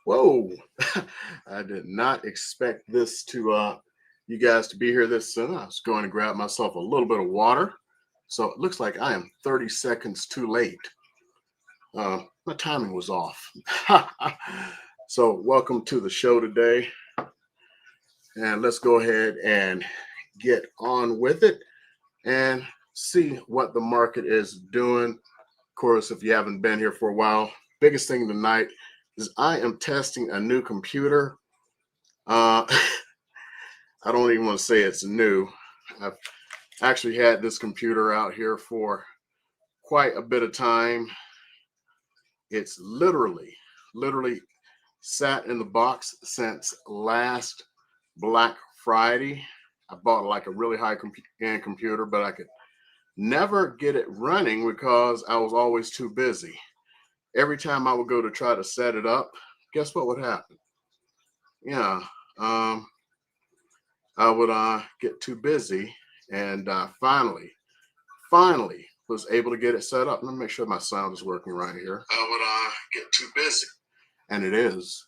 Whoa, I did not expect this to you guys to be here this soon. I was going to grab myself a little bit of water. So it looks like I am 30 seconds too late. My timing was off. So welcome to the show today. And let's go ahead and get on with it and see what the market is doing. Of course, if you haven't been here for a while, biggest thing tonight is I am testing a new computer. Uh, I don't even want to say it's new. I've actually had this computer out here for quite a bit of time. It's literally sat in the box since last Black Friday. I bought like a really high-end computer, but I could never get it running because I was always too busy. Every time I would go to try to set it up, guess what would happen? Yeah, um, I would get too busy, and finally was able to get it set up. Let me make sure my sound is working right here. I would get too busy, and it is.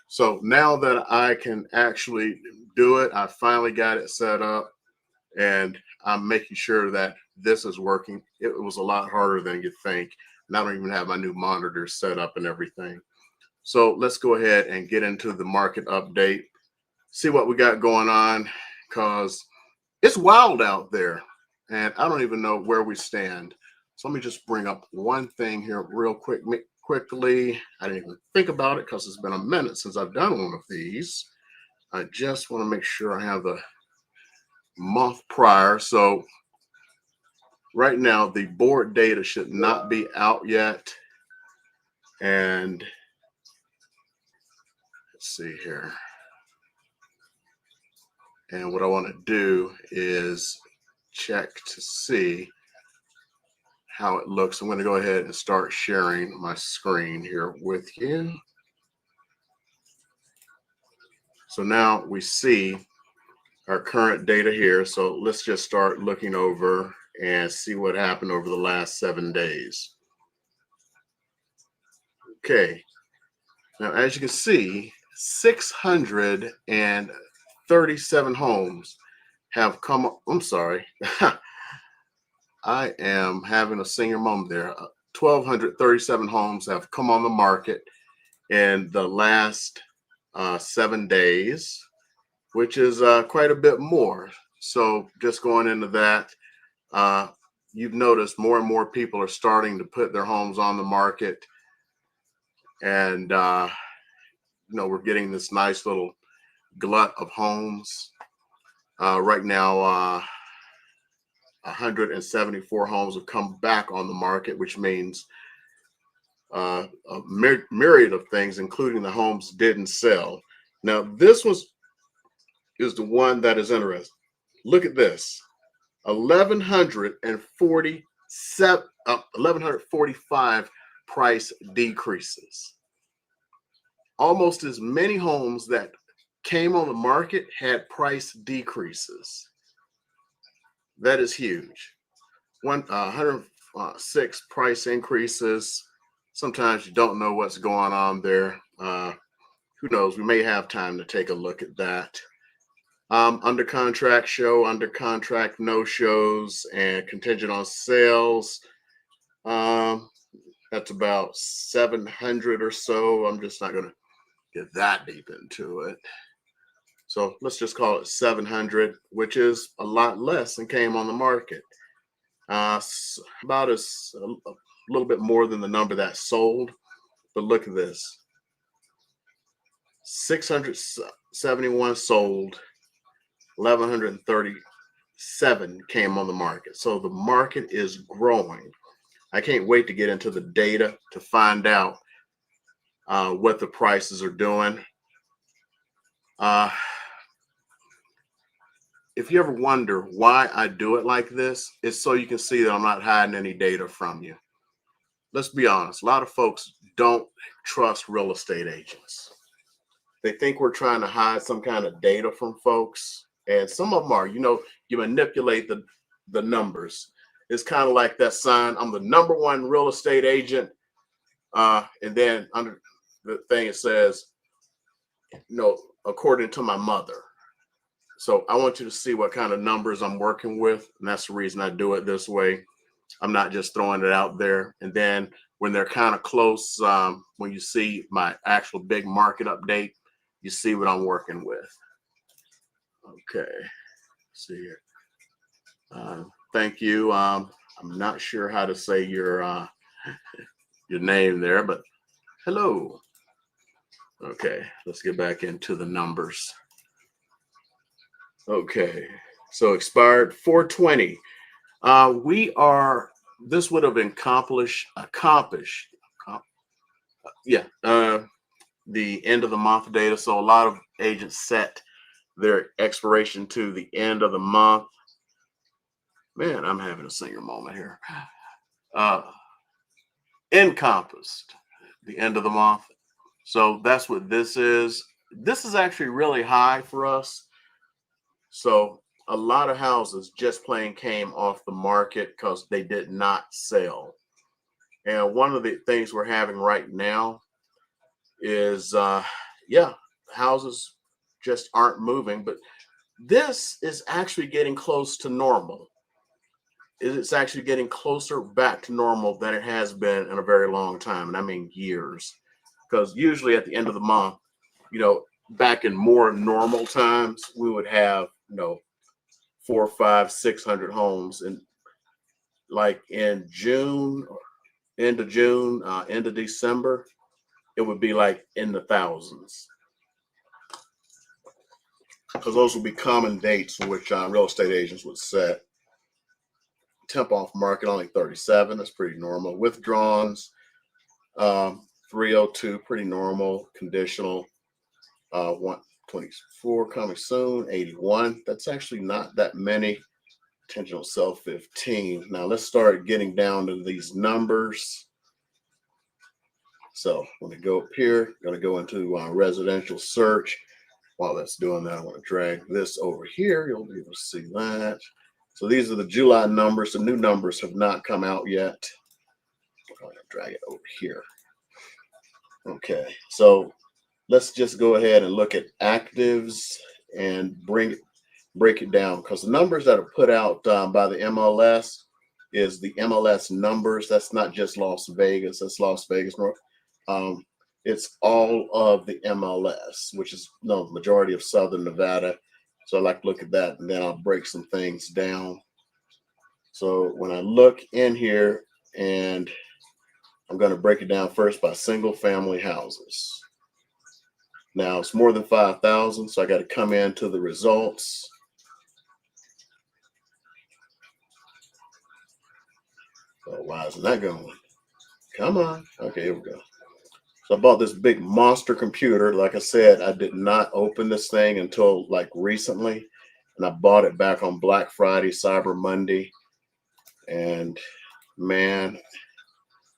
So now that I can actually do it, I finally got it set up, and I'm making sure that this is working. It was a lot harder than you think, and I don't even have my new monitors set up and everything. So let's go ahead and get into the market update, see what we got going on, because it's wild out there, and I don't even know where we stand. So let me just bring up one thing here real quickly. I didn't even think about it because it's been a minute since I've done one of these. I just want to make sure I have the month prior. So right now, the board data should not be out yet. And let's see here. And what I want to do is check to see how it looks. I'm going to go ahead and start sharing my screen here with you. So now we see our current data here. So let's just start looking over and see what happened over the last 7 days. Okay. Now, as you can see, 637 homes have come. I'm sorry. I am having a senior moment there. 1,237 homes have come on the market in the last 7 days, which is quite a bit more. So just going into that, you've noticed more and more people are starting to put their homes on the market. And, we're getting this nice little glut of homes. Right now, 174 homes have come back on the market, which means a myriad of things, including the homes didn't sell. Now, this is the one that is interesting. Look at this. 1,145 price decreases. Almost as many homes that came on the market had price decreases. That is huge. 106 price increases. Sometimes you don't know what's going on there. Who knows? We may have time to take a look at that. Under contract show, under contract no shows, and contingent on sales. That's about 700 or so. I'm just not going to get that deep into it. So let's just call it 700, which is a lot less than came on the market. About a little bit more than the number that sold. But look at this. 671 sold, 1,137 came on the market. So the market is growing. I can't wait to get into the data to find out what the prices are doing. If you ever wonder why I do it like this, it's so you can see that I'm not hiding any data from you. Let's be honest. A lot of folks don't trust real estate agents. They think we're trying to hide some kind of data from folks. And some of them are, you manipulate the numbers. It's kind of like that sign, I'm the #1 real estate agent. And then under the thing, it says, according to my mother. So I want you to see what kind of numbers I'm working with. And that's the reason I do it this way. I'm not just throwing it out there. And then when they're kind of close, when you see my actual big market update, you see what I'm working with. Okay, let's see here. Thank you. I'm not sure how to say your name there, but hello. Okay, let's get back into the numbers. Okay, so expired 420. This would have accomplished, yeah, the end of the month data. So a lot of agents set their expiration to the end of the month. Man, I'm having a senior moment here. Uh, encompassed the end of the month. So that's what this is. This is actually really high for us. So a lot of houses just plain came off the market because they did not sell. And one of the things we're having right now is, yeah, houses just aren't moving. But this is actually getting close to normal. It's actually getting closer back to normal than it has been in a very long time. And I mean years. Because usually at the end of the month, back in more normal times, we would have, 4, 5, 600 homes. And like in June, end of June, end of December, it would be like in the thousands. Because those would be common dates in which real estate agents would set. Temp off market only 37. That's pretty normal. Withdrawns, 302, pretty normal. Conditional, 124 coming soon. 81. That's actually not that many. Intentional sell 15. Now let's start getting down to these numbers. So when we go up here, I'm going to go into residential search. While that's doing that, I want to drag this over here. You'll be able to see that. So these are the July numbers. The new numbers have not come out yet. I'm going to drag it over here. Okay, so let's just go ahead and look at actives and break it down, because the numbers that are put out by the MLS is the MLS numbers. That's not just Las Vegas. That's Las Vegas North. It's all of the MLS, which is the majority of Southern Nevada. So I like to look at that, and then I'll break some things down. So when I look in here, and I'm going to break it down first by single family houses. Now it's more than 5,000, so I got to come into the results. Oh, why isn't that going? Come on. Okay, here we go. So I bought this big monster computer. Like I said, I did not open this thing until like recently. And I bought it back on Black Friday, Cyber Monday. And man,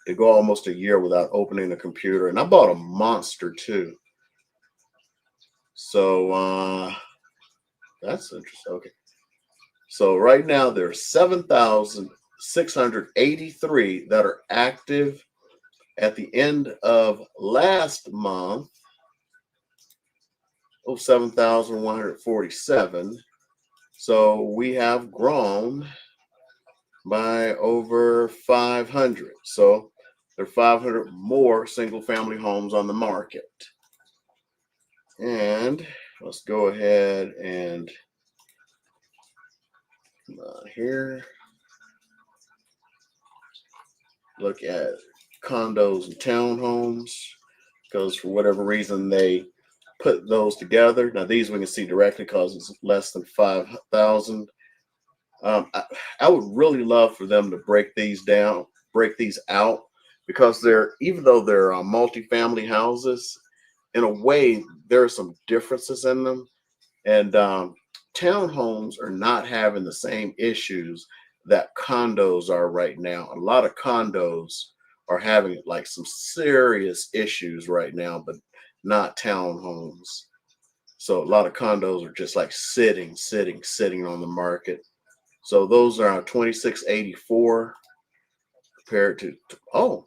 to go almost a year without opening the computer. And I bought a monster too. So that's interesting. Okay. So right now there's 7,683 that are active. At the end of last month, 7,147. So we have grown by over 500. So there are 500 more single family homes on the market. And let's go ahead and here, look at condos and townhomes, because for whatever reason they put those together. Now these we can see directly because it's less than 5,000. I would really love for them to break these down, break these out, because even though they're multifamily houses, in a way there are some differences in them. And townhomes are not having the same issues that condos are right now. A lot of condos are having like some serious issues right now, but not townhomes. So a lot of condos are just like sitting on the market. So those are 2684 compared to, oh,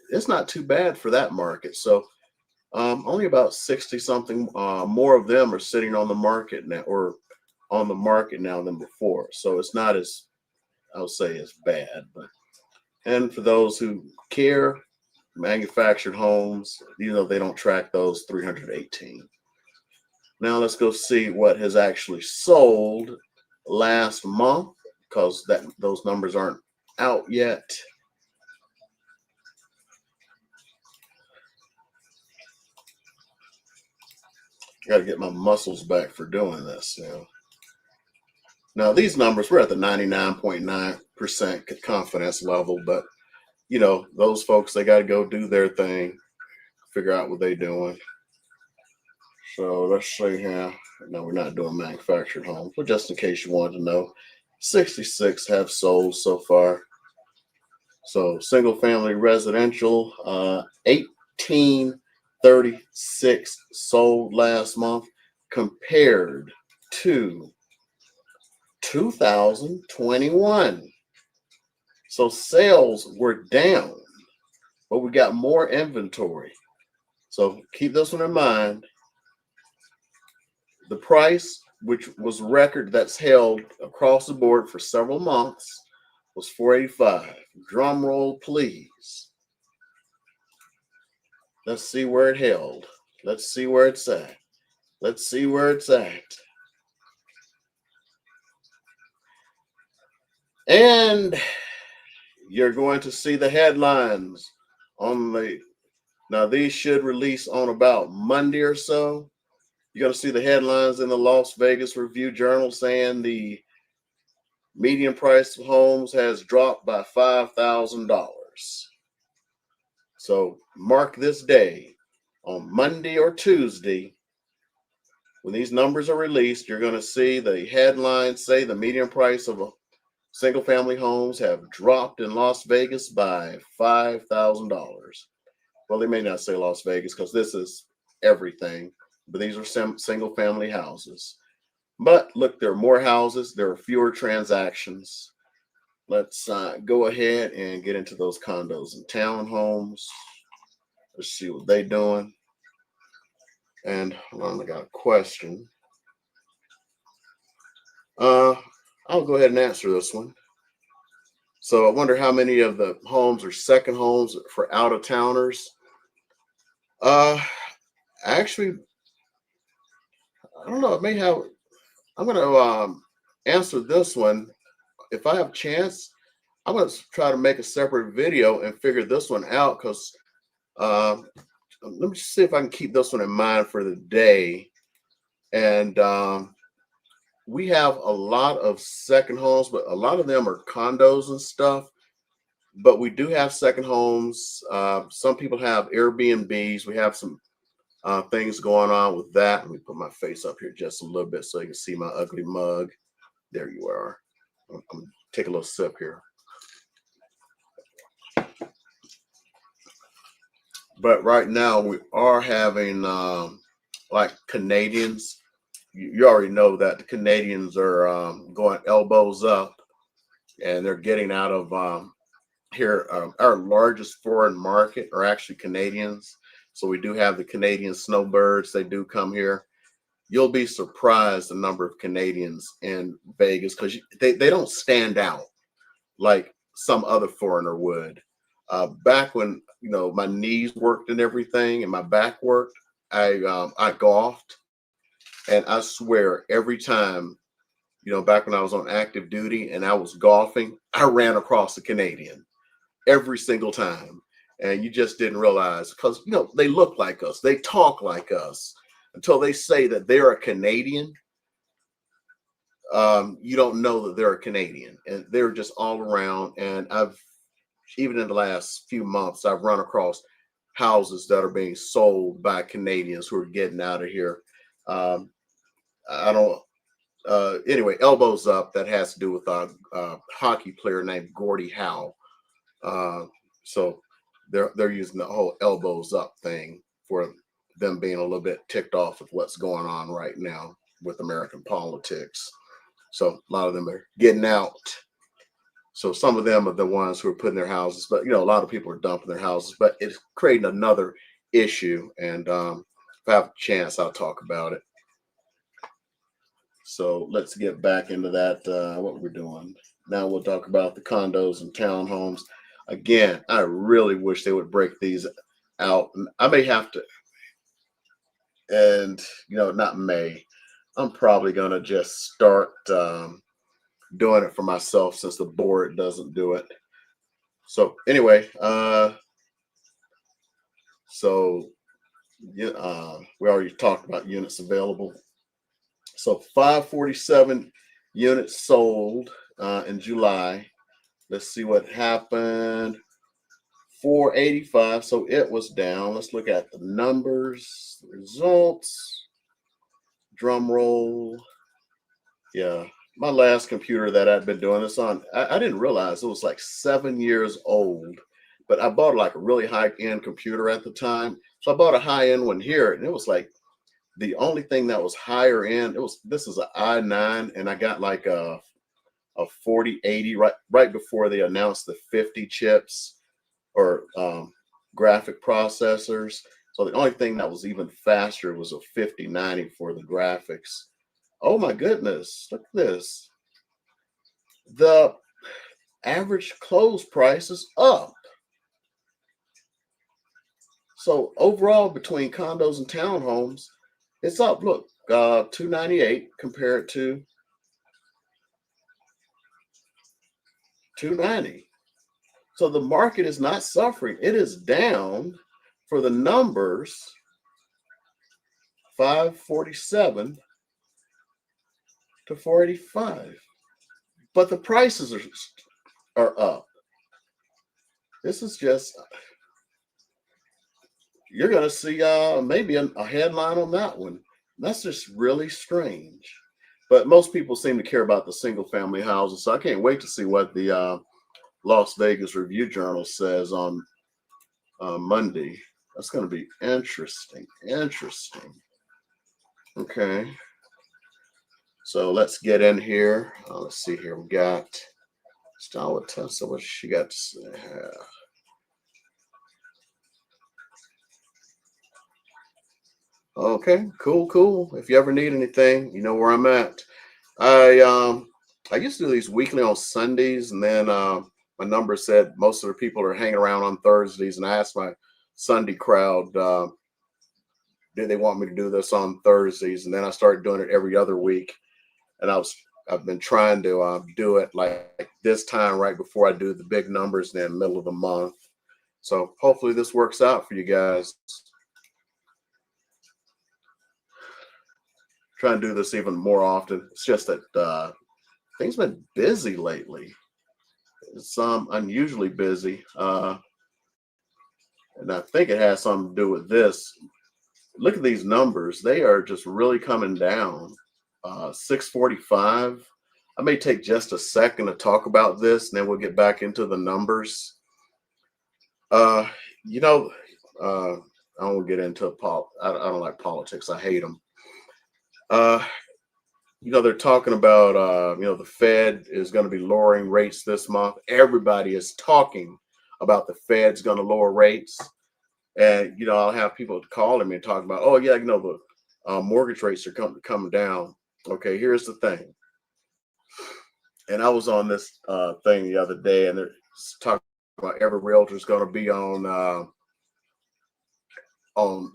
it's not too bad for that market. So Only about 60 something more of them are sitting on the market now, or on the market now than before. So it's not as, I would say, as bad. But and for those who care, manufactured homes, they don't track those 318. Now let's go see what has actually sold last month, because that those numbers aren't out yet. Got to get my muscles back for doing this now. Now these numbers, we're at the 99.9% confidence level, but those folks, they got to go do their thing, figure out what they're doing. So let's see here. No, we're not doing manufactured homes, but just in case you wanted to know, 66 have sold so far. So single family residential, 1836 sold last month compared to 2021. So sales were down, but we got more inventory. So keep this one in mind. The price, which was record that's held across the board for several months, was 485. Drum roll, please. Let's see where it held. Let's see where it's at. Let's see where it's at. And you're going to see the headlines on now these should release on about Monday or so. You're going to see the headlines in the Las Vegas Review Journal saying the median price of homes has dropped by $5,000. So mark this day on Monday or Tuesday. When these numbers are released, you're going to see the headlines say the median price of a single family homes have dropped in Las Vegas by $5,000. Well, they may not say Las Vegas because this is everything, but these are single family houses. But look, there are more houses, there are fewer transactions. Let's go ahead and get into those condos and townhomes. Let's see what they're doing. And hold on, I got a question. I'll go ahead and answer this one. So I wonder how many of the homes are second homes for out of towners. Actually, I don't know. It may have. I'm going to answer this one if I have a chance. I'm going to try to make a separate video and figure this one out, because let me just see if I can keep this one in mind for the day. And we have a lot of second homes, but a lot of them are condos and stuff. But we do have second homes. Some people have Airbnbs. We have some things going on with that. Let me put my face up here just a little bit so you can see my ugly mug. There you are. I'm going to take a little sip here. But right now we are having like Canadians. You already know that the Canadians are going elbows up, and they're getting out of here. Our largest foreign market are actually Canadians. So we do have the Canadian snowbirds. They do come here. You'll be surprised the number of Canadians in Vegas, because they don't stand out like some other foreigner would. Back when my knees worked and everything, and my back worked, I golfed, and I swear every time, back when I was on active duty and I was golfing, I ran across a Canadian every single time. And you just didn't realize, because they look like us, they talk like us, until they say that they're a Canadian. You don't know that they're a Canadian, and they're just all around. And even in the last few months, I've run across houses that are being sold by Canadians who are getting out of here. I don't. Anyway, elbows up. That has to do with a hockey player named Gordie Howe. So they're using the whole elbows up thing for them being a little bit ticked off with what's going on right now with American politics. So a lot of them are getting out. So some of them are the ones who are putting their houses, but a lot of people are dumping their houses. But it's creating another issue. And if I have a chance, I'll talk about it. So let's get back into that. What we're doing now, we'll talk about the condos and townhomes. Again, I really wish they would break these out. I may have to, and not may. I'm probably gonna just start doing it for myself since the board doesn't do it. So anyway, so yeah, we already talked about units available. So 547 units sold in July. Let's see what happened. 485. So it was down. Let's look at the numbers, the results. Drum roll. Yeah. My last computer that I'd been doing this on, I didn't realize it was like 7 years old. But I bought like a really high-end computer at the time. So I bought a high-end one here, and it was like the only thing that was higher end. This is an i9, and I got like a 4080 right before they announced the 50 chips or graphic processors. So the only thing that was even faster was a 5090 for the graphics. Oh my goodness, look at this. The average close price is up. So overall, between condos and townhomes, it's up. Look, 298 compared to 290. So the market is not suffering. It is down for the numbers 547 to 485. But the prices are up. This is just, you're going to see maybe a headline on that one. That's just really strange. But most people seem to care about the single family houses. So I can't wait to see what the Las Vegas Review Journal says on Monday. That's going to be interesting. Interesting. Okay. So let's get in here. Let's see here. We got Stella Tessa. What she got to say? Okay, cool. If you ever need anything, you know where I'm at. I used to do these weekly on Sundays, and then my number said most of the people are hanging around on Thursdays, and I asked my Sunday crowd, did they want me to do this on Thursdays? And then I started doing it every other week, and I've been trying to do it like this time right before I do the big numbers, and then middle of the month. So hopefully this works out for you guys. Try and do this even more often. It's just that things been busy lately. It's unusually busy, and I think it has something to do with this. Look at these numbers; they are just really coming down. 645. I may take just a second to talk about this, and then we'll get back into the numbers. Uh, you know, I won't get into I don't like politics. I hate them. Uh, they're talking about the Fed is going to be lowering rates this month. Everybody is talking about the Fed's going to lower rates, and I'll have people calling me and talking about, oh yeah, the mortgage rates are coming down. Okay, here's the thing. And I was on this thing the other day, and they're talking about every realtor is going to be on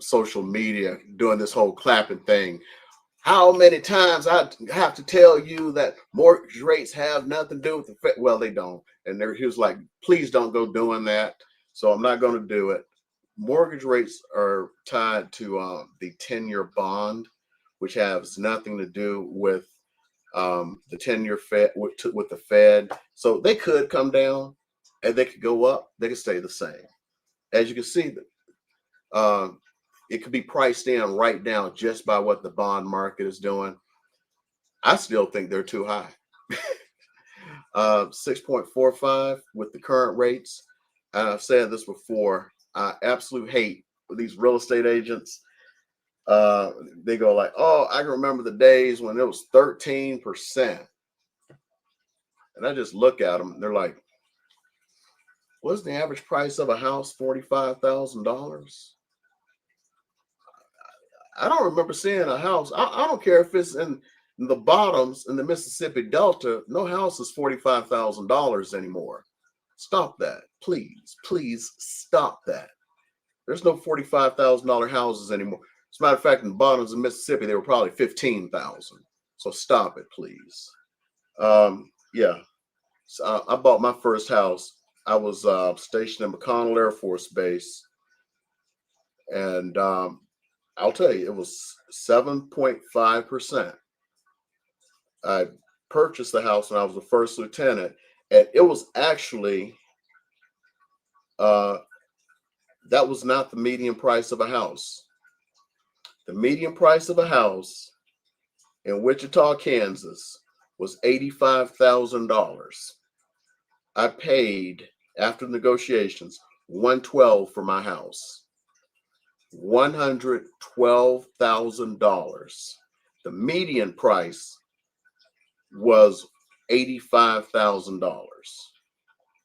social media doing this whole clapping thing. How many times I have to tell you that mortgage rates have nothing to do with the Fed? Well, they don't. And he was like, please don't go doing that. So I'm not going to do it. Mortgage rates are tied to the 10-year bond, which has nothing to do with the 10-year Fed with the Fed. So they could come down and they could go up. They could stay the same. As you can see, it could be priced in right now just by what the bond market is doing. I still think they're too high. 6.45 with the current rates. And I've said this before. I absolutely hate these real estate agents. They go like, oh, I can remember the days when it was 13%. And I just look at them. They're like, what's the average price of a house? $45,000. I don't remember seeing a house. I don't care if it's in the bottoms in the Mississippi Delta. No house is $45,000 anymore. Stop that, please, please stop that. There's no $45,000 houses anymore. As a matter of fact, in the bottoms of Mississippi, they were probably 15,000. So stop it, please. Yeah. So I bought my first house. I was stationed in McConnell Air Force Base, and I'll tell you, it was 7.5%. I purchased the house when I was the first lieutenant, and it was actually uh, that was not the median price of a house. The median price of a house in Wichita, Kansas, was $85,000. I paid after negotiations $112 for my house. $112,000. The median price was $85,000.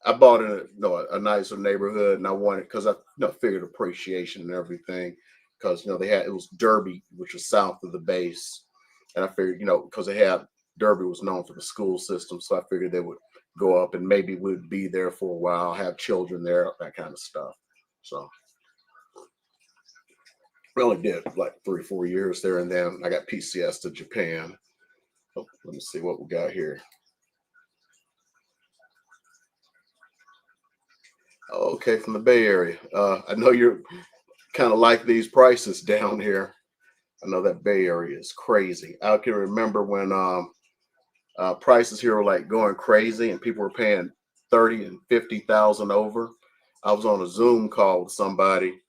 I bought in a nicer neighborhood, and I wanted because I figured appreciation and everything, because they had it was Derby, which was south of the base, and I figured because they had Derby was known for the school system, so I figured they would go up and maybe we'd be there for a while, have children there, that kind of stuff. So I only did like 3 or 4 years there, and then I got PCS to Japan. Oh, let me see what we got here. Okay, from the Bay Area. I know you're kind of like these prices down here. I know that Bay Area is crazy. I can remember when prices here were like going crazy and people were paying 30 and 50,000 over. I was on a Zoom call with somebody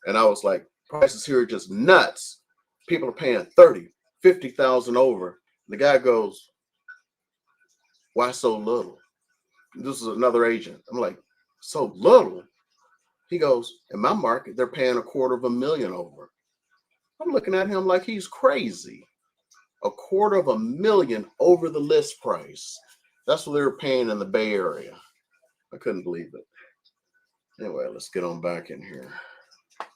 and I was like, prices here are just nuts. People are paying 30, 50,000 over. The guy goes, why so little? This is another agent. I'm like, so little? He goes, in my market, they're paying $250,000 over. I'm looking at him like he's crazy. $250,000 over the list price. That's what they were paying in the Bay Area. I couldn't believe it. Anyway, let's get on back in here. If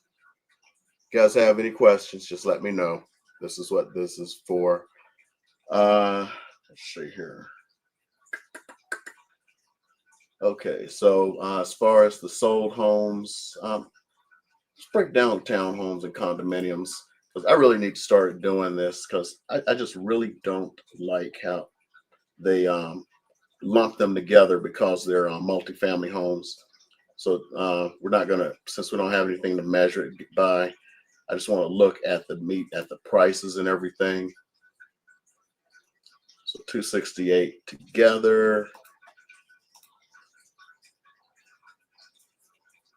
you guys have any questions, just let me know. This is what this is for. Let's see here. Okay, so as far as the sold homes, let's break down townhomes and condominiums, because I really need to start doing this, because I just really don't like how they lump them together because they're multifamily homes. So we're not going to, since we don't have anything to measure it by, I just want to look at the prices and everything. So 268 together.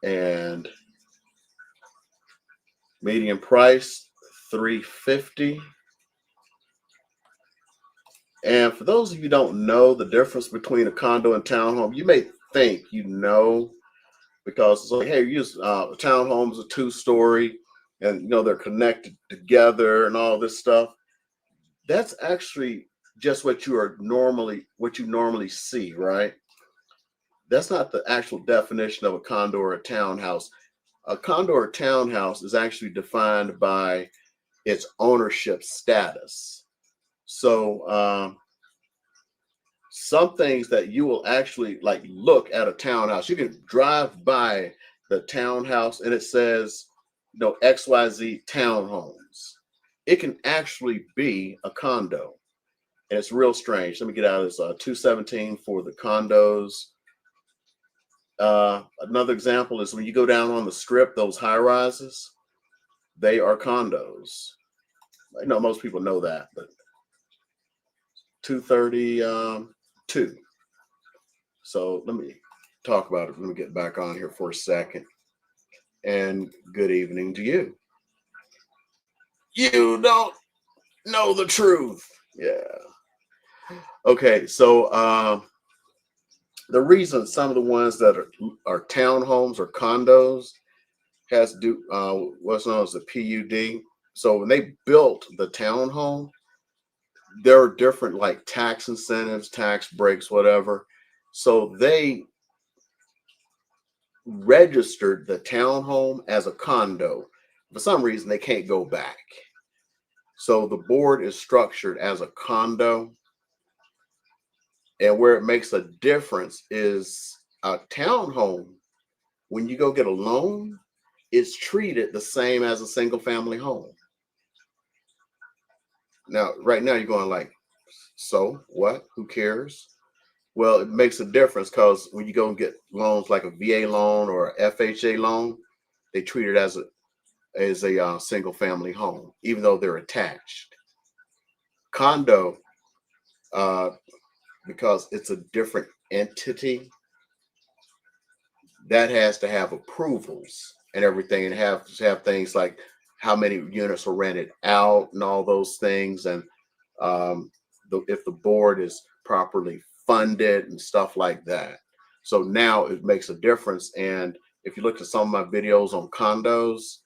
And median price, $350. And for those of you who don't know the difference between a condo and townhome, you may think because it's like, hey, a townhome is a 2-story, and they're connected together and all this stuff. That's actually just what you normally see, right? That's not the actual definition of a condo or a townhouse. A condo or townhouse is actually defined by its ownership status. So some things that you will actually like look at a townhouse, you can drive by the townhouse and it says, XYZ townhomes. It can actually be a condo. And it's real strange. Let me get out of this 217 for the condos. Another example is when you go down on the strip, those high rises, they are condos. I know most people know that, but 232. So let me talk about it. Let me get back on here for a second. And good evening to you. You don't know the truth. Yeah. Okay, so the reason some of the ones that are townhomes or condos has to do what's known as the PUD. So when they built the townhome, there are different like tax incentives, tax breaks, whatever. So they registered the townhome as a condo, for some reason they can't go back. So the board is structured as a condo, and where it makes a difference is a townhome. When you go get a loan, it's treated the same as a single family home. Now, right now you're going like, so what? Who cares? Well, it makes a difference because when you go and get loans like a VA loan or a FHA loan, they treat it as a single family home, even though they're attached. Condo, uh, because it's a different entity, that has to have approvals and everything, and have things like how many units are rented out and all those things, and if the board is properly funded and stuff like that. So now it makes a difference. And if you look at some of my videos on condos,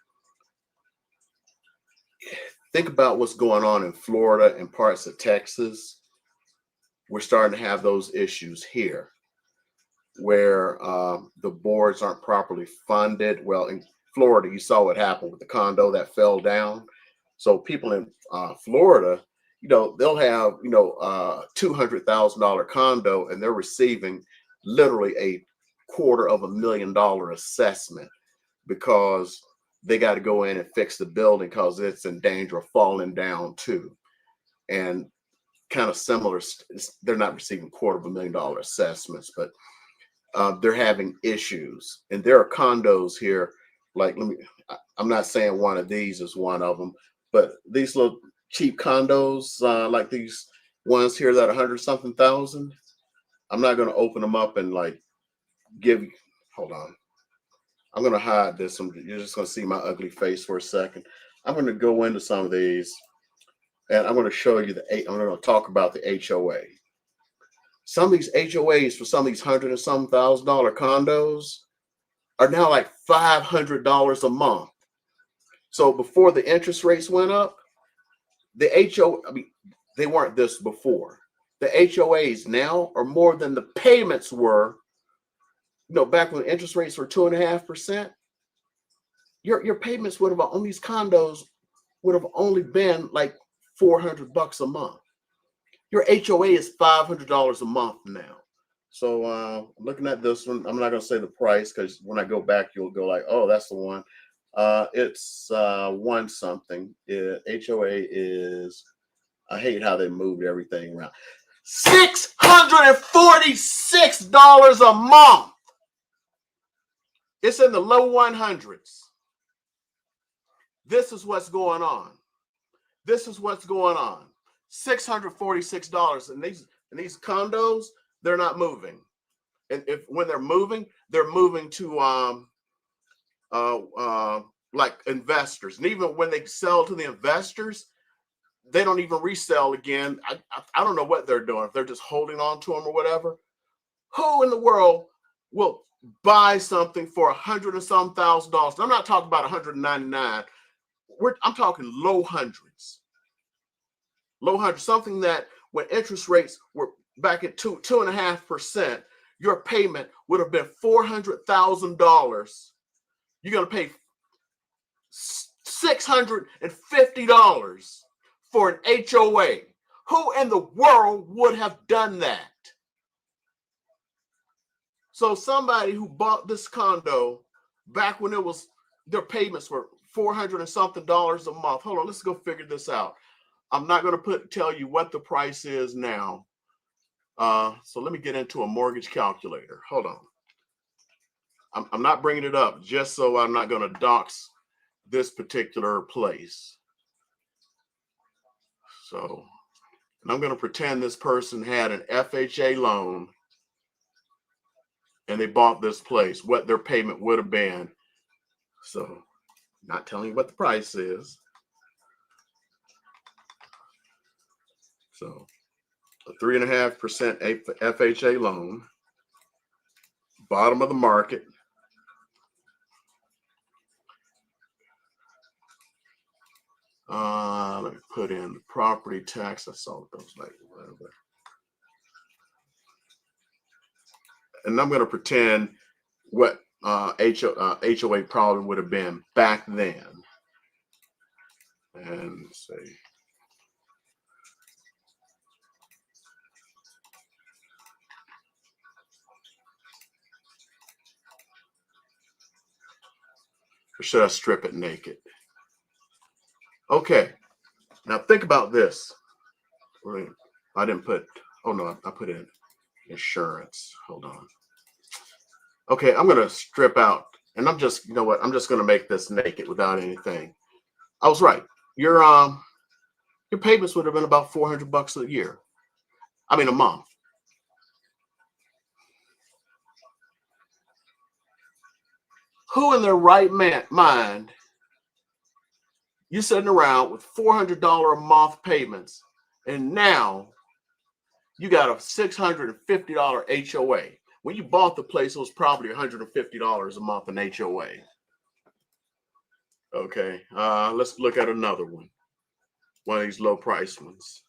think about what's going on in Florida and parts of Texas. We're starting to have those issues here where the boards aren't properly funded. Well, in Florida, you saw what happened with the condo that fell down. So people in Florida, they'll have, $200,000 condo, and they're receiving literally $250,000 assessment because they got to go in and fix the building because it's in danger of falling down too. And kind of similar, they're not receiving $250,000 assessments, but they're having issues. And there are condos here, like, I'm not saying one of these is one of them, but these little cheap condos, like these ones here that are 100-something thousand, I'm not going to open them up and like hold on. I'm going to hide this. You're just going to see my ugly face for a second. I'm going to go into some of these and I'm going to show you I'm going to talk about the HOA. Some of these HOAs for some of these $100-and-some thousand condos are now like $500 a month. So before the interest rates went up, they weren't this before. The HOAs now are more than the payments were. Back when interest rates were 2.5%, your payments would have on these condos would have only been like $400 a month. Your HOA is $500 a month now. So looking at this one, I'm not going to say the price because when I go back, you'll go like, oh, that's the one. It's one something. HOA is, I hate how they moved everything around. $646 a month. It's in the low 100s. This is what's going on. This is what's going on. $646. And these condos, they're not moving. And when they're moving to like investors. And even when they sell to the investors, they don't even resell again. I don't know what they're doing. If they're just holding on to them or whatever. Who in the world will buy something for $100-and-some thousand? I'm not talking about 199. I'm talking low hundreds. Low hundreds. Something that when interest rates were back at 2.5%, your payment would have been $400,000. You're going to pay $650 for an HOA. Who in the world would have done that? So somebody who bought this condo back when their payments were $400-and-something a month. Hold on, let's go figure this out. I'm not going to tell you what the price is now. So let me get into a mortgage calculator. Hold on. I'm not bringing it up just so I'm not going to dox this particular place. So, and I'm going to pretend this person had an FHA loan and they bought this place, what their payment would have been. So, not telling you what the price is. So, a 3.5% FHA loan, bottom of the market. Let me put in the property tax. I saw those like whatever. And I'm going to pretend what HOA probably would have been back then. And let's see. Or should I strip it naked? Okay. Now think about this. I didn't put, oh no, I put in insurance. Hold on. Okay, I'm going to strip out, and I'm just, you know what? I'm just going to make this naked without anything. I was right. Your payments would have been about $400 a year. I mean, a month. Who in their right mind, you sitting around with $400 a month payments, and now you got a $650 HOA. When you bought the place, it was probably $150 a month in HOA. Okay, let's look at another one. One of these low price ones.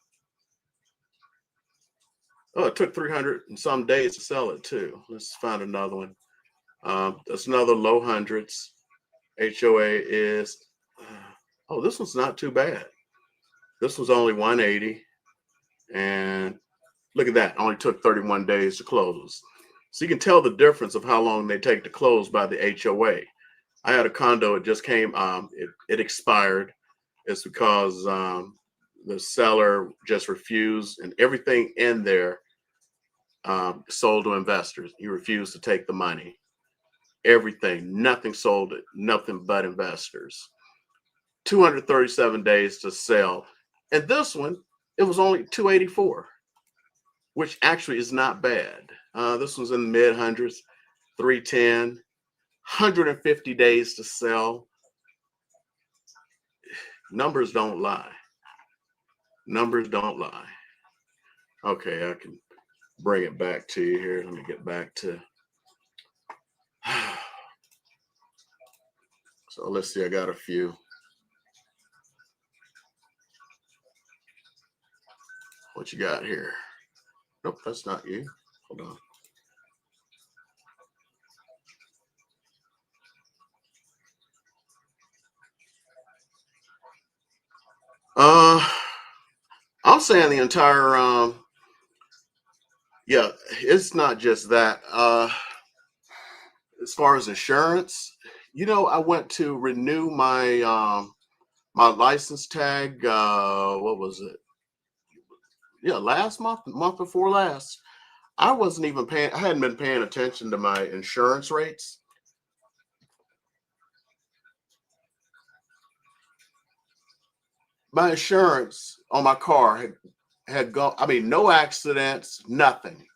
Oh, it took 300 and some days to sell it too. Let's find another one. That's another low hundreds. HOA is, oh, this one's not too bad. This was only 180, and look at that. Only took 31 days to close. So you can tell the difference of how long they take to close by the HOA. I had a condo. It just came. It expired. It's because the seller just refused, and everything in there sold to investors. He refused to take the money. Everything, nothing sold it, nothing but investors. 237 days to sell. And this one, it was only 284, which actually is not bad. This one's in the mid hundreds, 310, 150 days to sell. Numbers don't lie. Numbers don't lie. Okay, I can bring it back to you here. Let me get back to. So let's see, I got a few. What you got here? Nope, that's not you. Hold on. I'm saying the entire yeah, it's not just that. As far as insurance, I went to renew my license tag. What was it? Yeah, last month, month before last. I wasn't even paying. I hadn't been paying attention to my insurance rates. My insurance on my car had gone. I mean, no accidents, nothing.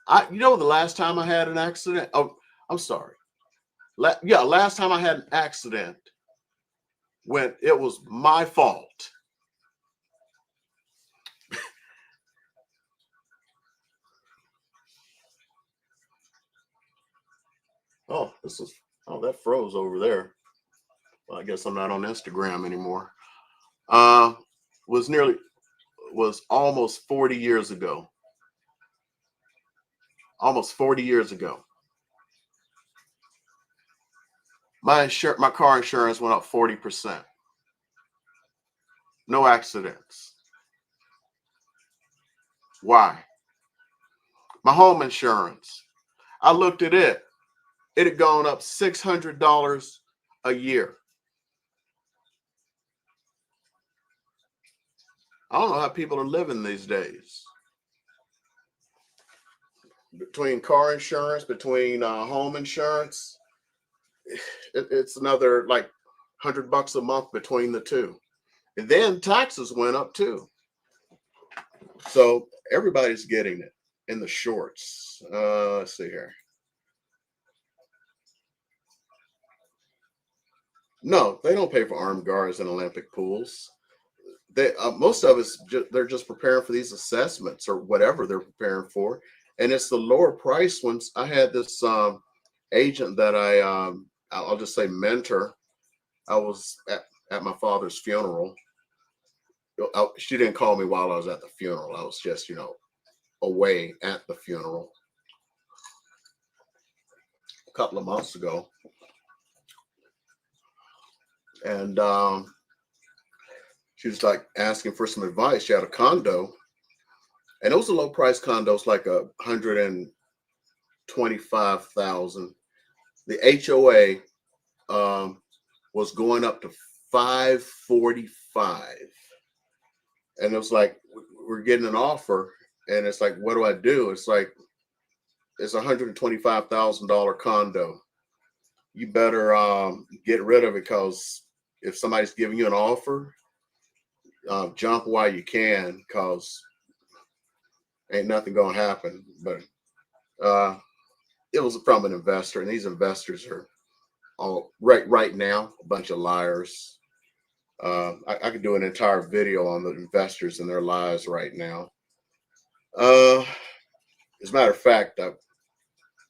The last time I had an accident. Oh, I'm sorry. Last time I had an accident when it was my fault. Oh, that froze over there. Well, I guess I'm not on Instagram anymore. Uh, was almost 40 years ago. Almost 40 years ago. My car insurance went up 40%. No accidents. Why? My home insurance. I looked at it. It had gone up $600 a year. I don't know how people are living these days. Between car insurance, between home insurance, it's another like $100 a month between the two. And then taxes went up too. So everybody's getting it in the shorts. Let's see here. No, they don't pay for armed guards in Olympic pools. Most of us they're just preparing for these assessments or whatever they're preparing for, and it's the lower price ones. I had this agent that I'll just say mentor. I was at my father's funeral. She didn't call me while I was at the funeral. I was just away at the funeral a couple of months ago, and She was like asking for some advice. She had a condo, and it was a low price condo. It's like 125,000. The HOA was going up to 545, and it was like we're getting an offer, and it's like, what do I do? It's like it's $125,000 condo. You better get rid of it, because if somebody's giving you an offer, jump while you can, because ain't nothing gonna happen. But it was from an investor, and these investors are all right now a bunch of liars. I could do an entire video on the investors and their lies right now. As a matter of fact,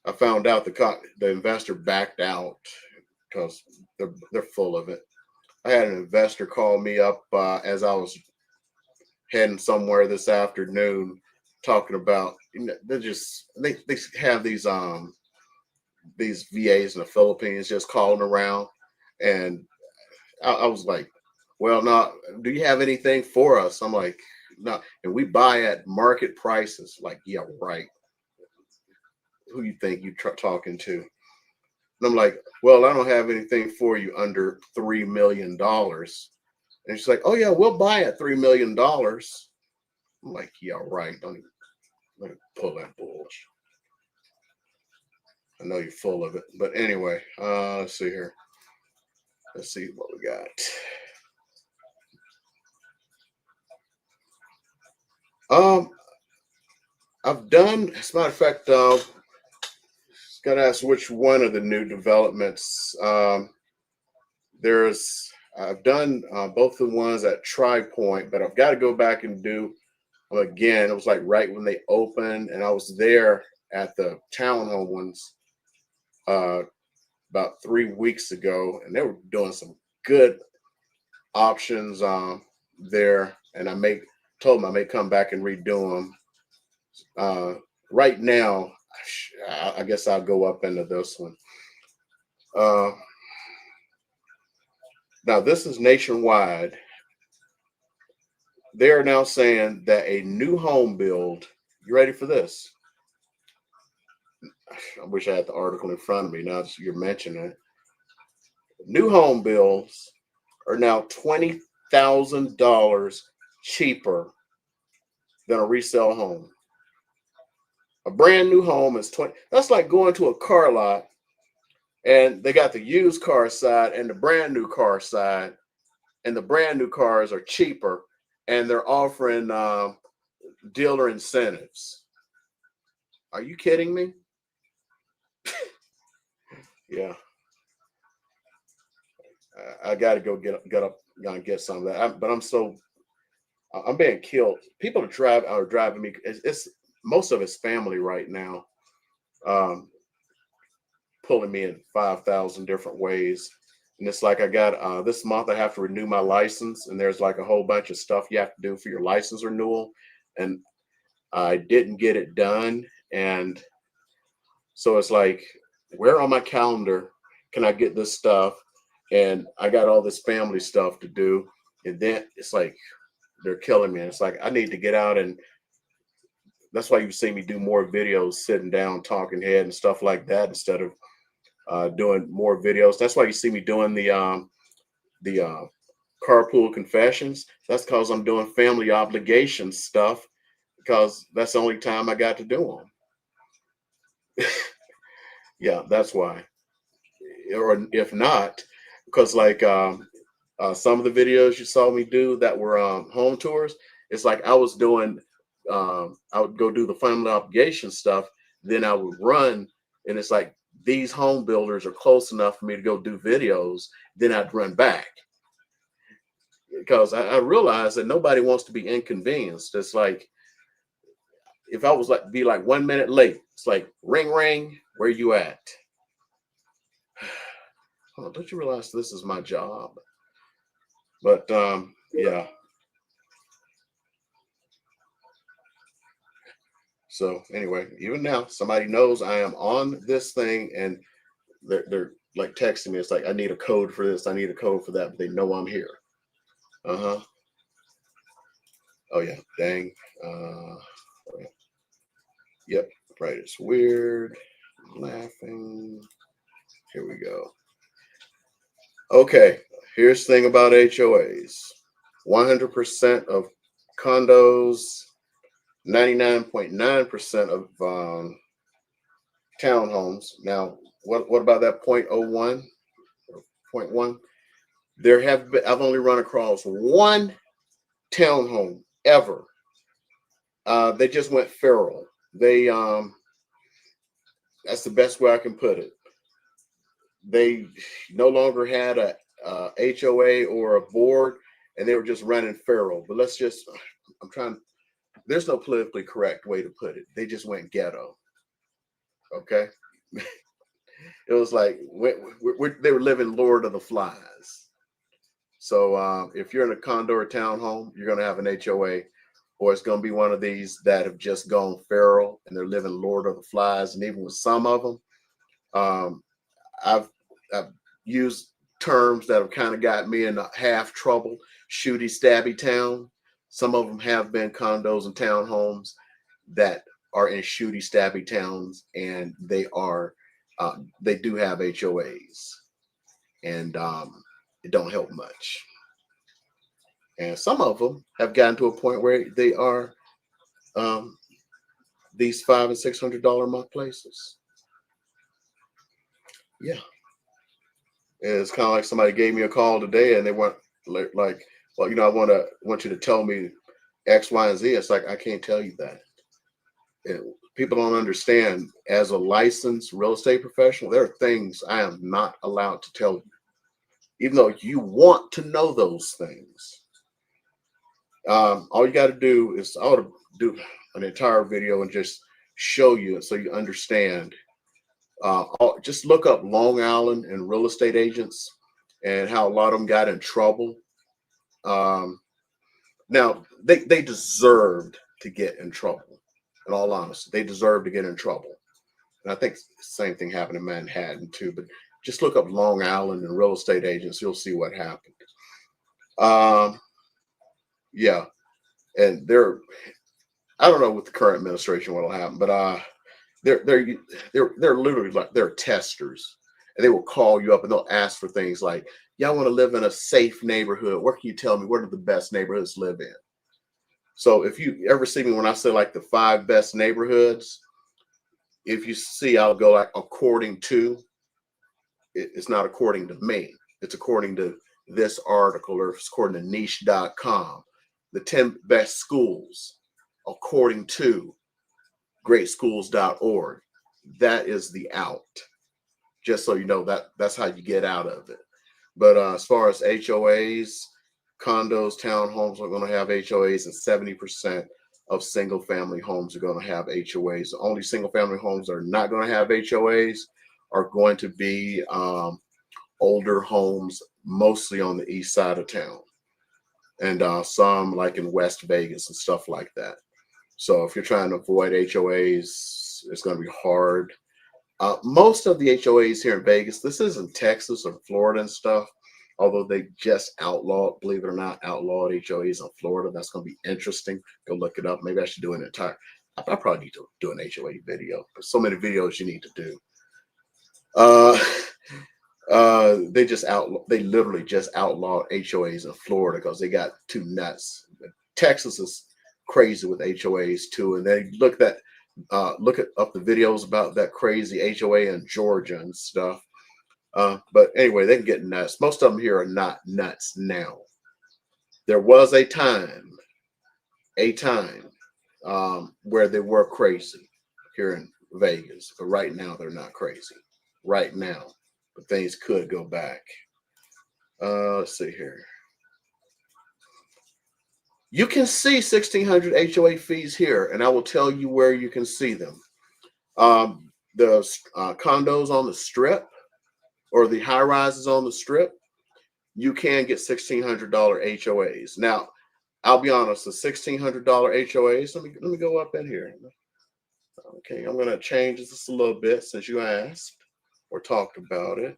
I found out the investor backed out because they're full of it. I had an investor call me up as I was heading somewhere this afternoon, talking about, they have these VAs in the Philippines just calling around, and I was like, well, no, do you have anything for us? I'm like, no, and we buy at market prices. Like, yeah, right. Who you think you talking to? And I'm like, well, I don't have anything for you under $3 million. And she's like, oh yeah, we'll buy at $3 million. I'm like, yeah, right. Don't even pull that bullshit. I know you're full of it. But anyway, let's see here. Let's see what we got. I've done, as a matter of fact, got to ask which one of the new developments. I've done both the ones at Tri Point, but I've got to go back and do them again. It was like right when they opened, and I was there at the townhome ones about 3 weeks ago, and they were doing some good options there. And told them I may come back and redo them. Right now, I guess I'll go up into this one. Now, this is nationwide. They are now saying that a new home build, you ready for this? I wish I had the article in front of me now that you're mentioning it. New home builds are now $20,000 cheaper than a resale home. A brand new home is 20. That's like going to a car lot, and they got the used car side and the brand new car side, and the brand new cars are cheaper, and they're offering dealer incentives. Are you kidding me? Yeah, I got to go get some of that. But I'm being killed. People are driving me. It's most of it's family right now, pulling me in 5,000 different ways. And it's like I got this month I have to renew my license, and there's like a whole bunch of stuff you have to do for your license renewal, and I didn't get it done. And so it's like, where on my calendar can I get this stuff? And I got all this family stuff to do, and then it's like they're killing me. And it's like I need to get out, and that's why you see me do more videos sitting down, talking head and stuff like that, instead of doing more videos. That's why you see me doing the carpool confessions. That's because I'm doing family obligation stuff, because that's the only time I got to do them. Yeah, that's why. Or if not, because like some of the videos you saw me do that were home tours, it's like I was doing, I would go do the family obligation stuff, then I would run, and it's like these home builders are close enough for me to go do videos, then I'd run back. Because I realized that nobody wants to be inconvenienced. It's like, if I was be 1 minute late, it's like, ring, ring, where you at? Oh, don't you realize this is my job? But yeah. So anyway, even now, somebody knows I am on this thing, and they're like texting me. It's like, I need a code for this, I need a code for that, but they know I'm here. Uh-huh. Oh yeah, dang. Yep, right. It's weird. I'm laughing. Here we go. Okay, here's the thing about HOAs. 100% of condos, 99.9% of townhomes. Now, what about that 0.01 or point 0.1? There have been, I've only run across one townhome ever. They just went feral. They That's the best way I can put it. They no longer had a HOA or a board, and they were just running feral. But I'm trying. There's no politically correct way to put it. They just went ghetto. Okay, it was like they were living Lord of the Flies. So if you're in a condo or townhome, you're going to have an HOA, or it's going to be one of these that have just gone feral and they're living Lord of the Flies. And even with some of them, um, I've used terms that have kind of got me in half trouble. Shooty, stabby town. Some of them have been condos and townhomes that are in shooty, stabby towns, and they do have HOAs, and it don't help much. And some of them have gotten to a point where they are um, these $500 and $600 a month places. Yeah, and it's kind of like somebody gave me a call today, and they want like, well, I want you to tell me X, Y, and Z. It's like I can't tell you that. People don't understand. As a licensed real estate professional, there are things I am not allowed to tell you, even though you want to know those things. All you got to do is I ought to do an entire video and just show you it so you understand. Just look up Long Island and real estate agents and how a lot of them got in trouble. Now they deserved to get in trouble. In all honesty, they deserve to get in trouble. And I think the same thing happened in Manhattan too. But just look up Long Island and real estate agents, you'll see what happened. Yeah, and I don't know with the current administration what'll happen, but they're they're they're literally like they're testers, and they will call you up and they'll ask for things like, "Y'all want to live in a safe neighborhood? What can you tell me? What are the best neighborhoods to live in?" So if you ever see me when I say like the 5 best neighborhoods, if you see, I'll go like according to. It's not according to me. It's according to this article, or it's according to niche.com. The 10 best schools according to greatschools.org. That is the out. Just so you know, that's how you get out of it. But as far as HOAs, condos, townhomes are going to have HOAs, and 70% of single family homes are going to have HOAs. The only single family homes that are not going to have HOAs are going to be older homes, mostly on the east side of town, and some like in West Vegas and stuff like that. So if you're trying to avoid HOAs, it's going to be hard. Most of the HOAs here in Vegas, this isn't Texas or Florida and stuff, although they just outlawed, believe it or not, outlawed HOAs in Florida. That's going to be interesting. Go look it up. Maybe I should do an entire, I probably need to do an HOA video. There's so many videos you need to do. They literally just outlawed HOAs in Florida because they got too nuts. Texas is crazy with HOAs too, and they look up the videos about that crazy HOA in Georgia and stuff. But anyway, they can get nuts. Most of them here are not nuts now. There was a time where they were crazy here in Vegas, but right now they're not crazy. Right now, but things could go back. Let's see here. You can see 1,600 HOA fees here, and I will tell you where you can see them. The condos on the strip or the high rises on the strip, you can get $1,600 HOAs. Now, I'll be honest, the $1,600 HOAs, let me go up in here. Okay, I'm going to change this a little bit since you asked or talked about it.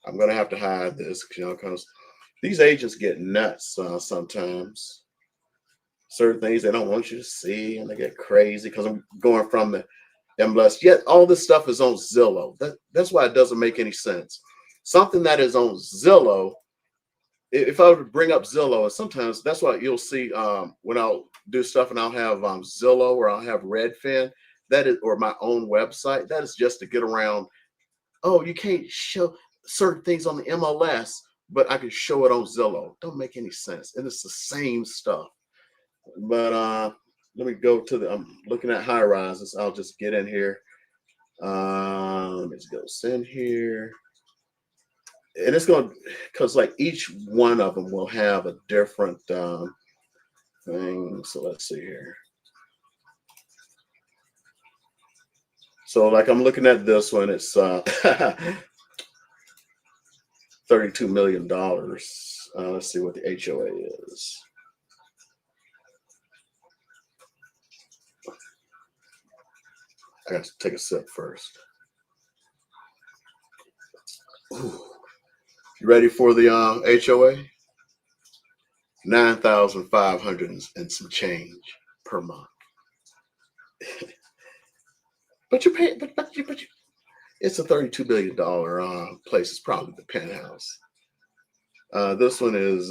I'm going to have to hide this, because these agents get nuts sometimes. certain things they don't want you to see, and they get crazy because I'm going from the MLS. Yet all this stuff is on Zillow. That's why it doesn't make any sense. Something that is on Zillow, if I were to bring up Zillow, and sometimes that's why you'll see when I'll do stuff and I'll have Zillow or I'll have Redfin, that is, or my own website, that is just to get around. Oh, you can't show certain things on the MLS, but I can show it on Zillow. Don't make any sense. And it's the same stuff. But let me go to the, I'm looking at high rises. I'll just get in here. Let me just go send here. And it's going to, because like each one of them will have a different thing. So let's see here. So like I'm looking at this one, it's $32 million. Let's see what the HOA is. I got to take a sip first. Ooh. You ready for the HOA? 9,500 and some change per month. But you pay, but you, it's a $32 billion place. It's probably the penthouse. This one is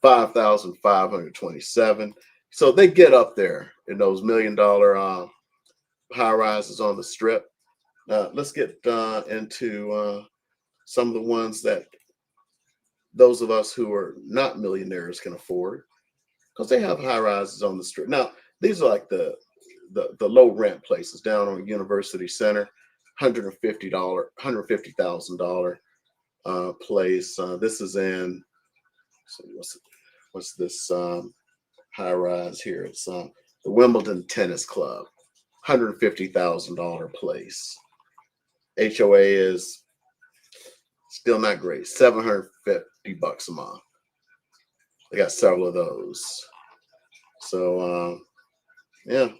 5,527. So they get up there in those $1 million high rises on the strip. Let's get into some of the ones that those of us who are not millionaires can afford, because they have high rises on the strip. Now, these are like the low rent places down on University Center, $150,000 place. This is in, so what's this high rise here? It's the Wimbledon Tennis Club, $150,000 place. HOA is still not great, $750 a month. They got several of those. So yeah.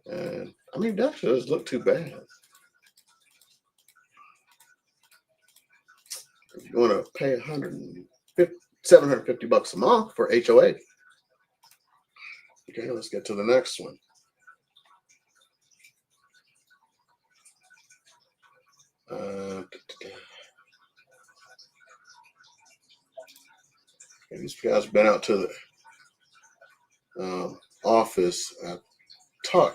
And I mean, that doesn't look too bad. If you want to pay $750 a month for HOA. Okay, let's get to the next one. These guys have been out to the office. I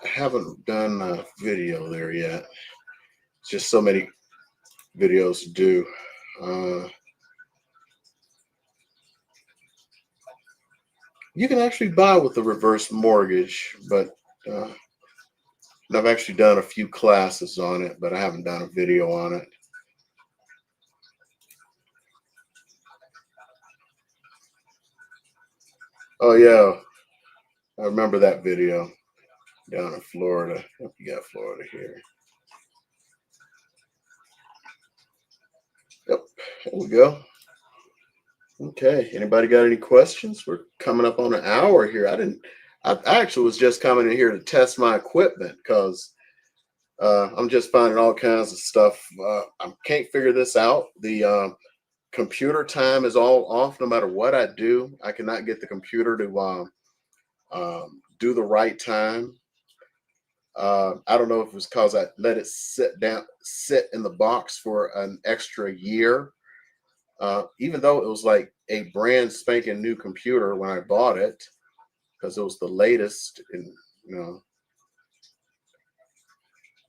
haven't done a video there yet. It's just so many videos to do. You can actually buy with a reverse mortgage, but I've actually done a few classes on it, but I haven't done a video on it. Oh yeah, I remember that video down in Florida. You got Florida here. Yep, there we go. Okay, anybody got any questions? We're coming up on an hour here. I actually was just coming in here to test my equipment because I'm just finding all kinds of stuff. I can't figure this out. The computer time is all off no matter what I do. I cannot get the computer to do the right time. I don't know if it was because I let it sit in the box for an extra year. Even though it was like a brand spanking new computer when I bought it, because it was the latest, and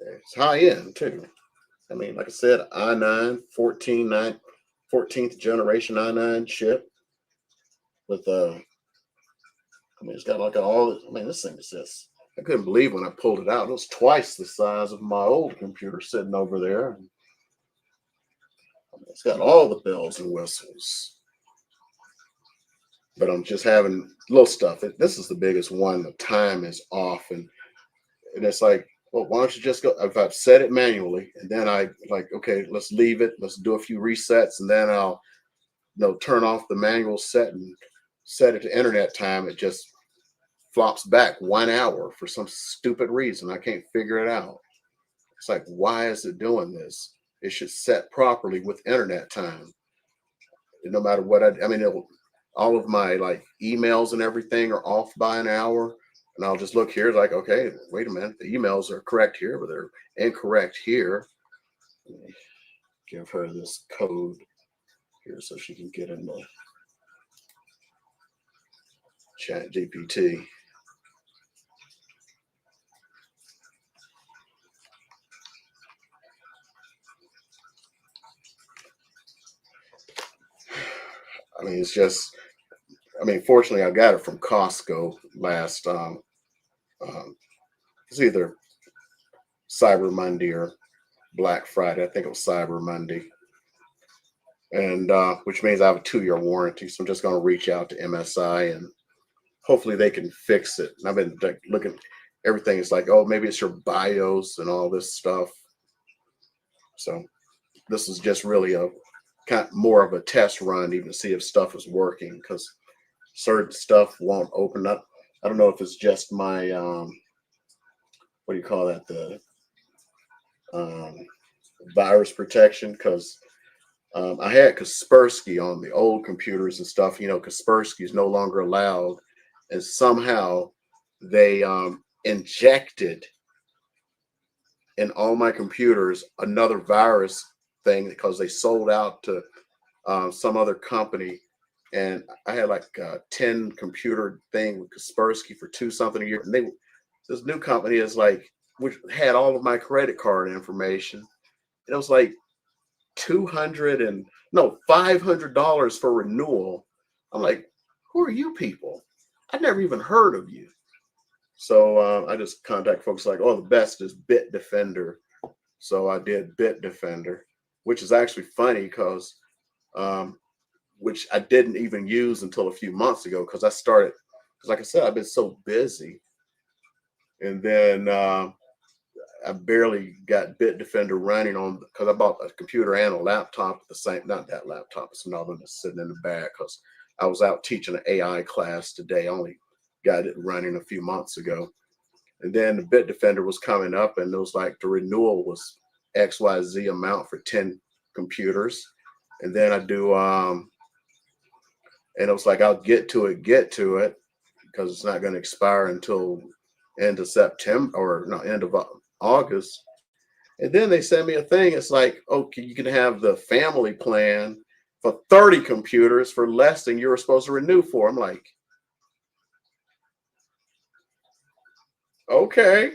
it's high end too. I mean, like I said, i9 14th generation i9 chip with I mean, it's got like all. I mean, this thing is just. I couldn't believe when I pulled it out. It was twice the size of my old computer sitting over there. It's got all the bells and whistles, but I'm just having little stuff. This is the biggest one. The time is off, and it's like, well, why don't you just go? If I've set it manually, and then I like, okay, let's leave it. Let's do a few resets, and then I'll, turn off the manual set and set it to internet time. It just flops back 1 hour for some stupid reason. I can't figure it out. It's like, why is it doing this? It should set properly with internet time. no matter what I mean, all of my like emails and everything are off by an hour. And I'll just look here, like, okay, wait a minute, the emails are correct here, but they're incorrect here. Let me give her this code here so she can get in the chat GPT. I mean, it's just, I mean, fortunately, I got it from Costco last, it's either Cyber Monday or Black Friday. I think it was Cyber Monday. And which means I have a 2-year warranty. So I'm just going to reach out to MSI and hopefully they can fix it. And I've been like, looking, everything is like, oh, maybe it's your BIOS and all this stuff. So this is just really a kind of more of a test run, even to see if stuff is working, because certain stuff won't open up. I don't know if it's just my what do you call that, the virus protection, because I had Kaspersky on the old computers and stuff. You know, Kaspersky is no longer allowed, and somehow they injected in all my computers another virus thing because they sold out to some other company. And I had like a 10 computer thing with Kaspersky for 2 something a year. And this new company is like, which had all of my credit card information. And it was like $500 for renewal. I'm like, who are you people? I never even heard of you. So I just contact folks like, oh, the best is Bitdefender. So I did Bitdefender, which is actually funny because which I didn't even use until a few months ago, because I started, because like I said, I've been so busy. And then I barely got Bitdefender running on, because I bought a computer and a laptop at the same, not that laptop, it's another one that's sitting in the back, because I was out teaching an AI class today. I only got it running a few months ago. And then the Bitdefender was coming up, and it was like the renewal was XYZ amount for 10 computers. And then I do, and it was like, I'll get to it, because it's not going to expire until end of September, or no, end of August. And then they send me a thing. It's like, okay, you can have the family plan for 30 computers for less than you were supposed to renew for. I'm like, okay.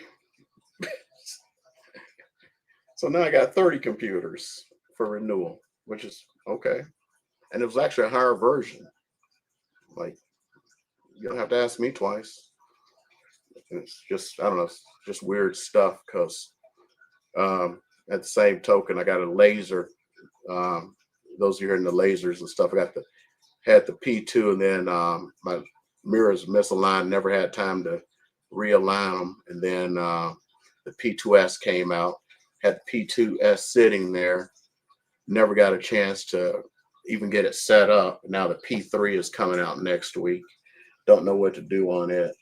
So now I got 30 computers for renewal, which is okay. And it was actually a higher version. Like, you don't have to ask me twice. And it's just, I don't know, it's just weird stuff, because at the same token, I got a laser. Those of you hearing the lasers and stuff, I had the P2, and then my mirrors misaligned, never had time to realign them. And then the P2S came out, had the P2S sitting there, never got a chance to even get it set up. Now the P3 is coming out next week. Don't know what to do on it,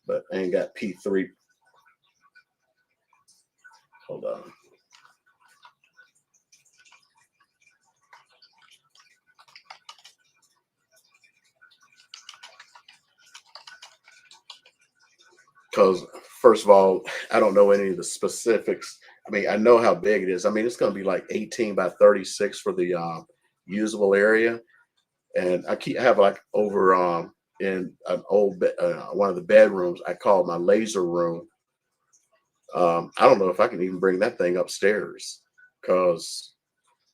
but I ain't got P3. Hold on. Because first of all, I don't know any of the specifics. I mean, I know how big it is. I mean, it's going to be like 18 by 36 for the usable area. And I have like over in an old one of the bedrooms, I call my laser room. I don't know if I can even bring that thing upstairs, because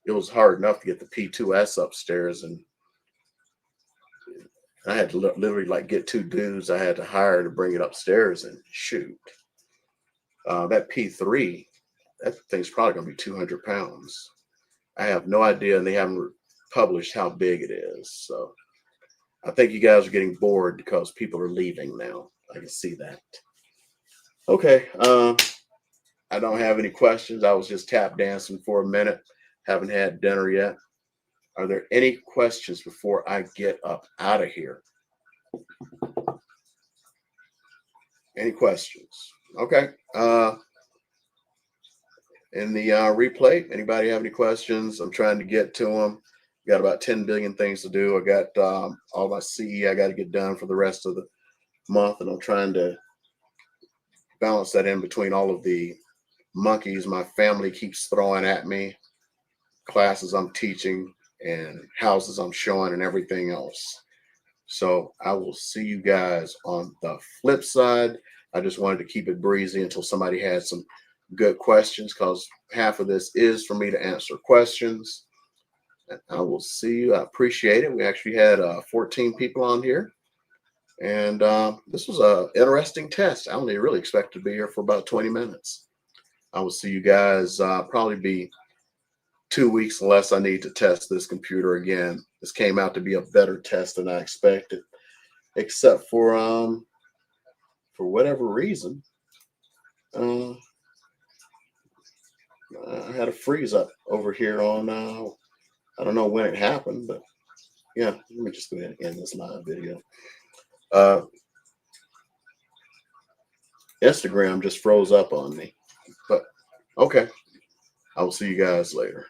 it was hard enough to get the P2S upstairs, and I had to literally like get 2 dudes I had to hire to bring it upstairs. And shoot, that P3, that thing's probably going to be 200 pounds. I have no idea, and they haven't published how big it is. So I think you guys are getting bored because people are leaving now. I can see that. Okay. I don't have any questions. I was just tap dancing for a minute. Haven't had dinner yet. Are there any questions before I get up out of here? Any questions? Okay. In the replay, anybody have any questions? I'm trying to get to them. Got about 10 billion things to do. I got all my CE I got to get done for the rest of the month, and I'm trying to balance that in between all of the monkeys my family keeps throwing at me, classes I'm teaching, and houses I'm showing, and everything else. So I will see you guys on the flip side. I just wanted to keep it breezy until somebody had some good questions, because half of this is for me to answer questions. And I will see you. I appreciate it. We actually had 14 people on here. And this was an interesting test. I only really expected to be here for about 20 minutes. I will see you guys probably be 2 weeks unless I need to test this computer again. This came out to be a better test than I expected, except for whatever reason, I had a freeze up over here on, I don't know when it happened, but yeah, let me just go ahead and end this live video. Instagram just froze up on me, but okay. I will see you guys later.